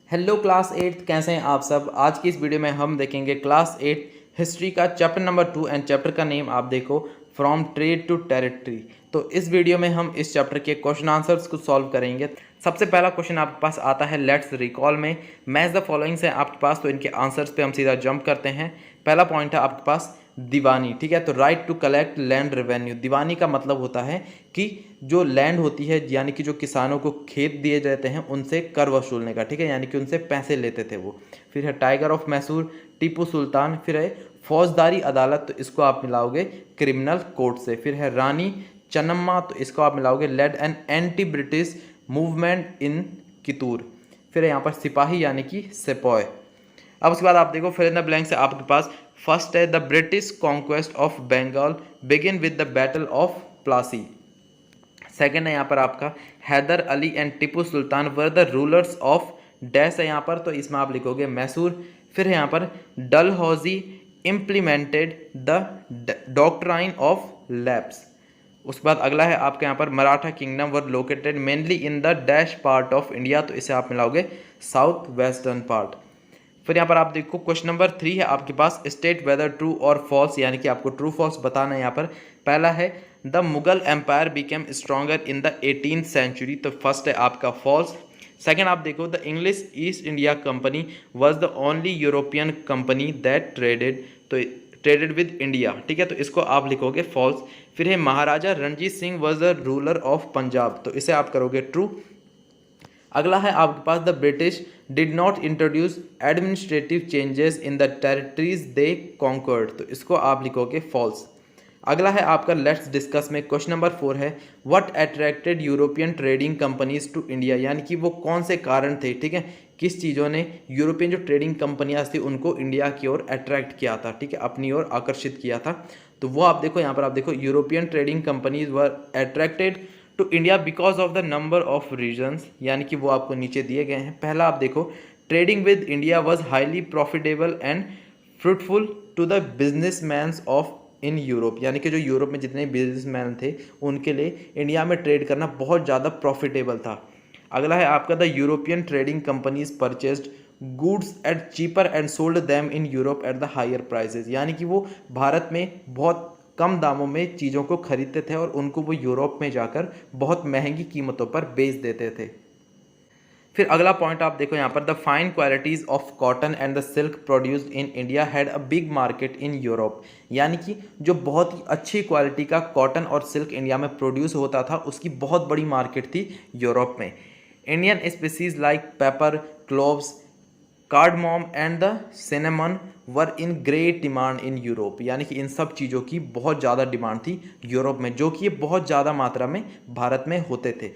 Hello class 8 कैसे हैं आप सब। आज की इस वीडियो में हम देखेंगे क्लास 8 हिस्ट्री का चैप्टर नंबर 2 एंड चैप्टर का नेम आप देखो फ्रॉम ट्रेड टू टेरिटरी। तो इस वीडियो में हम इस चैप्टर के क्वेश्चन आंसर्स को सॉल्व करेंगे। सबसे पहला क्वेश्चन आपके पास आता है लेट्स रिकॉल में मैच द फॉलोइंग्स है आपके पास, तो इनके आंसर्स पे हम सीधा जंप करते हैं। पहला पॉइंट है आपके पास दीवानी, ठीक है। तो right to collect land revenue, Diwani का मतलब होता है कि जो लैंड होती है यानी कि जो किसानों को खेत दिए जाते हैं उनसे कर वसूलने का, ठीक है, यानी कि उनसे पैसे लेते थे वो। फिर है टाइगर ऑफ मैसूर, टीपू सुल्तान। फिर है फौजदारी अदालत, तो इसको आप मिलाओगे क्रिमिनल कोर्ट से। फिर है रानी चन्नम्मा, तो इसको आप मिलाओगे led an anti British movement in Kittur. फिर है यहाँ पर सिपाही यानी कि सेपॉय। अब उसके बाद आप देखो फिर इन द ब्लैंक से आपके पास फर्स्ट है the British conquest of Bengal begin with the battle of Plassey. Second है यहाँ पर आपका Hyder Ali and Tipu Sultan were the rulers of dash है यहाँ पर, तो इसमें आप लिखोगे मैसूर। फिर है यहाँ पर Dalhousie implemented the doctrine of lapse. उसके बाद अगला है आपके यहाँ पर Maratha kingdom were located mainly in the dash part of India, तो इसे आप मिलाओगे साउथ वेस्टर्न पार्ट। फिर यहाँ पर आप देखो क्वेश्चन नंबर 3 है आपके पास स्टेट वेदर ट्रू और फॉल्स, यानी कि आपको ट्रू फॉल्स बताना है यहाँ पर। पहला है the Mughal empire became stronger in the 18th century, तो फर्स्ट है आपका फॉल्स। सेकंड आप देखो the English East India Company was the only European company that traded with India, ठीक है, तो इसको आप लिखोगे फॉल्स। फिर है Maharaja Ranjit Singh was the ruler of Punjab, तो इसे आप करोगे ट्रू। अगला है आपके पास the British did not introduce administrative changes in the territories they conquered, तो इसको आप लिखोगे फॉल्स। अगला है आपका लेट्स डिस्कस में क्वेश्चन नंबर 4 है what attracted European trading companies to India, यानी कि वो कौन से कारण थे, ठीक है, किस चीज़ों ने यूरोपियन जो ट्रेडिंग कंपनियां थी उनको इंडिया की ओर अट्रैक्ट किया था, ठीक है, अपनी ओर आकर्षित किया था। तो वो आप देखो यहाँ पर आप देखो European trading companies were attracted to India because of the number of reasons, यानी कि वो आपको नीचे दिए गए हैं। पहला आप देखो trading with India was highly profitable and fruitful to the businessman of in Europe, यानी कि जो यूरोप में जितने बिजनेसमैन थे उनके लिए इंडिया में ट्रेड करना बहुत ज़्यादा प्रॉफिटेबल था। अगला है आपका the European trading companies purchased goods at cheaper and sold them in Europe at the higher prices, यानी कि वो भारत में बहुत कम दामों में चीज़ों को खरीदते थे और उनको वो यूरोप में जाकर बहुत महंगी कीमतों पर बेच देते थे। फिर अगला पॉइंट आप देखो यहाँ पर the fine qualities of cotton and the silk produced in India had a big market in Europe, यानी कि जो बहुत ही अच्छी क्वालिटी का कॉटन और सिल्क इंडिया में प्रोड्यूस होता था उसकी बहुत बड़ी मार्केट थी यूरोप में। Indian species like paper, cloves, cardamom and the cinnamon were in great demand in Europe, यानी कि इन सब चीज़ों की बहुत ज़्यादा डिमांड थी यूरोप में, जो कि ये बहुत ज़्यादा मात्रा में भारत में होते थे।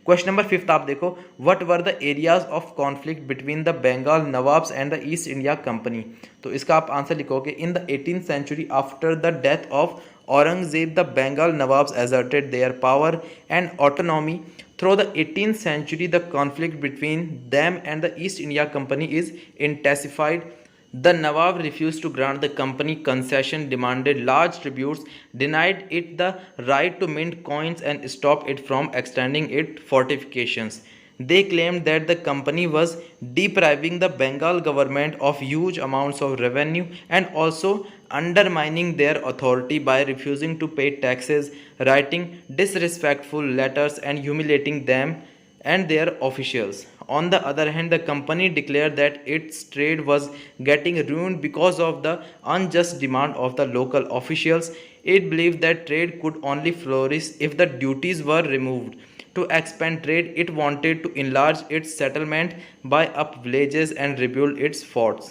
क्वेश्चन नंबर 5 आप देखो what were the areas of conflict between the Bengal nawabs and the East India Company, तो इसका आप आंसर लिखोगे in the 18th century after the death of Aurangzeb the Bengal nawabs asserted their power and autonomy. Through the 18th century, the conflict between them and the East India Company is intensified. The Nawab refused to grant the company concession, demanded large tributes, denied it the right to mint coins, and stopped it from extending its fortifications. They claimed that the company was depriving the Bengal government of huge amounts of revenue and also undermining their authority by refusing to pay taxes, writing disrespectful letters, and humiliating them and their officials. On the other hand, the company declared that its trade was getting ruined because of the unjust demand of the local officials. It believed that trade could only flourish if the duties were removed. To expand trade, it wanted to enlarge its settlement, buy up villages, and rebuild its forts.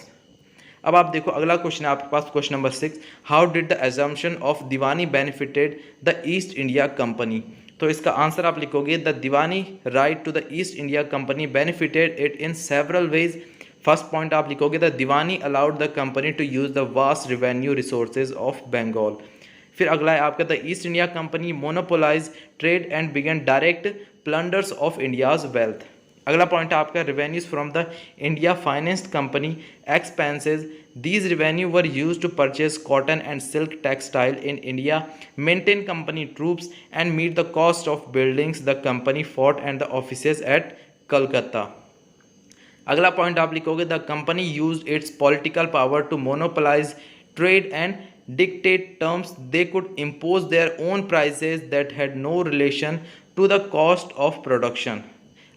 अब आप देखो अगला question है आपके पास question number 6 how did the assumption of Diwani benefited the East India Company, तो इसका answer आप लिखोगे the Diwani right to the East India Company benefited it in several ways. First point आप लिखोगे the Diwani allowed the company to use the vast revenue resources of Bengal. फिर अगला है आपका the East India Company monopolize trade and began direct plunders of India's wealth. अगला point है आपका revenues from the India financed company expenses, these revenue were use to purchase cotton and silk textile in India, maintain company troops and meet the cost of buildings the company fort and the offices at Calcutta. अगला point आप लिखोगे the company used its political power to monopolise trade and dictate terms they could impose their own prices that had no relation to the cost of production.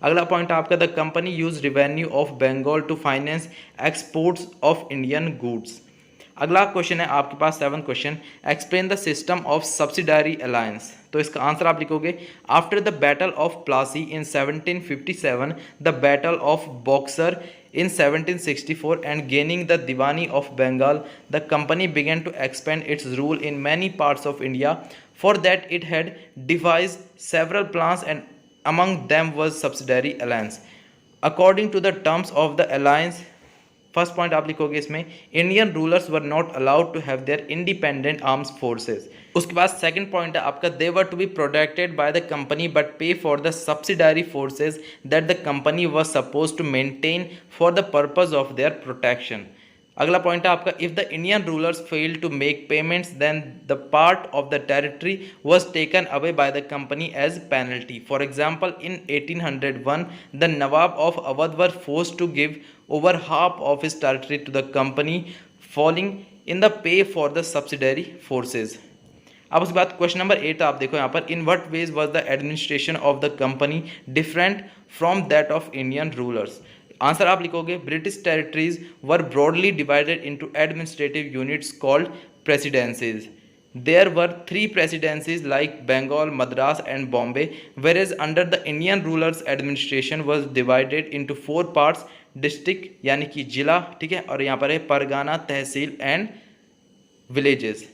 अगला point आपका the company use revenue of Bengal to finance exports of Indian goods. अगला question है आपके पास 7th question, explain the system of subsidiary alliance. तो इसका answer आप लिखोगे after the battle of Plassey in 1757, the battle of Buxar in 1764 and gaining the Diwani of Bengal, the company began to expand its rule in many parts of India. For that it had devised several plans and among them was subsidiary alliance. According to the terms of the alliance, first point आप लिखोगे इसमें Indian rulers were not allowed to have their independent arms forces. उसके बाद second point है आपका they were to be protected by the company but pay for the subsidiary forces that the company was suppose to maintain for the purpose of their protection. अगला point है आपका if the Indian rulers fail to make payments then the part of the territory was taken away by the company as penalty. For example in 1801 the nawab of Awadh were forced to give over half of his territory to the company falling in the pay for the subsidiary forces. अब उसके बाद question number 8 आप देखो यहाँ पर in what ways was the administration of the company different from that of Indian rulers. Answer आप लिखोगे British territories were broadly divided into administrative units called presidencies. There were 3 presidencies like Bengal, Madras and Bombay, whereas under the Indian rulers administration was divided into 4 parts, district यानी कि जिला, ठीक है, और यहाँ पर है pargana, tehsil and villages.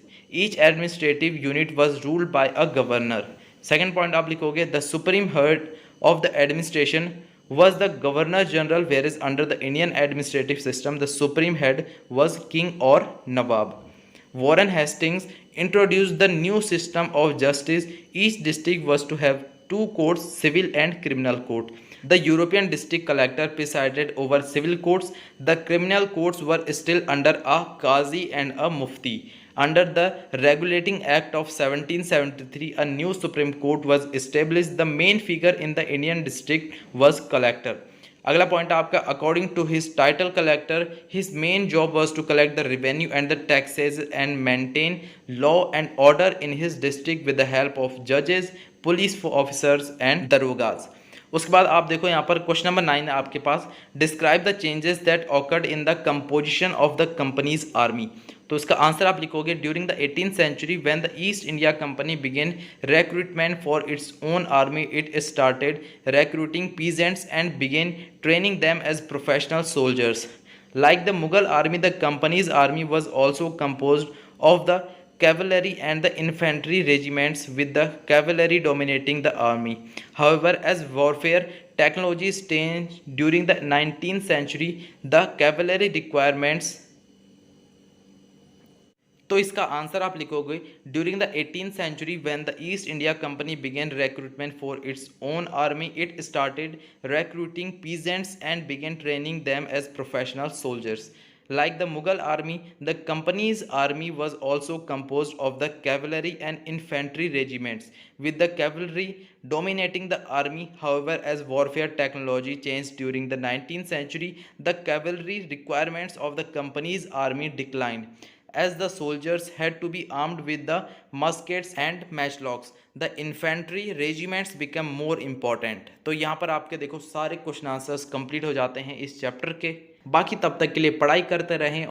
Each administrative unit was ruled by a governor. Second point आप लिखोगे the supreme head of the administration was the governor general, whereas under the Indian administrative system the supreme head was king or nawab. Warren Hastings introduced the new system of justice. Each district was to have 2 courts, civil and criminal court. The European district collector presided over civil courts. The criminal courts were still under a qazi and a mufti. Under the Regulating Act of 1773, a new Supreme Court was established. The main figure in the Indian district was collector. अगला point आपका according to his title collector his main job was to collect the revenue and the taxes and maintain law and order in his district with the help of जजेस, police officers and darogas. उसके बाद आप देखो यहाँ पर question number 9 है आपके पास describe the changes that occurred in the composition of the company's army. तो इसका आंसर आप लिखोगे during the 18th century when the East India Company began recruitment for its own army it started recruiting peasants and began training them as professional soldiers. Like the Mughal army the company's army was also composed of the cavalry and the infantry regiments with the cavalry dominating the army. However, as warfare technologies changed during the 19th century, the cavalry requirements. तो इसका answer आप लिखोगे during the 18th century when the East India Company began recruitment for its own army, it started recruiting peasants and began training them as professional soldiers. Like the Mughal army, the company's army was also composed of the cavalry and infantry regiments, with the cavalry dominating the army. However, as warfare technology changed during the 19th century, the cavalry requirements of the company's army declined, as the soldiers had to be armed with the muskets and matchlocks. The infantry regiments became more important. तो यहाँ पर आपके देखो सारे question answers complete हो जाते हैं इस चैप्टर के. बाकी तब तक के लिए पढ़ाई करते रहें.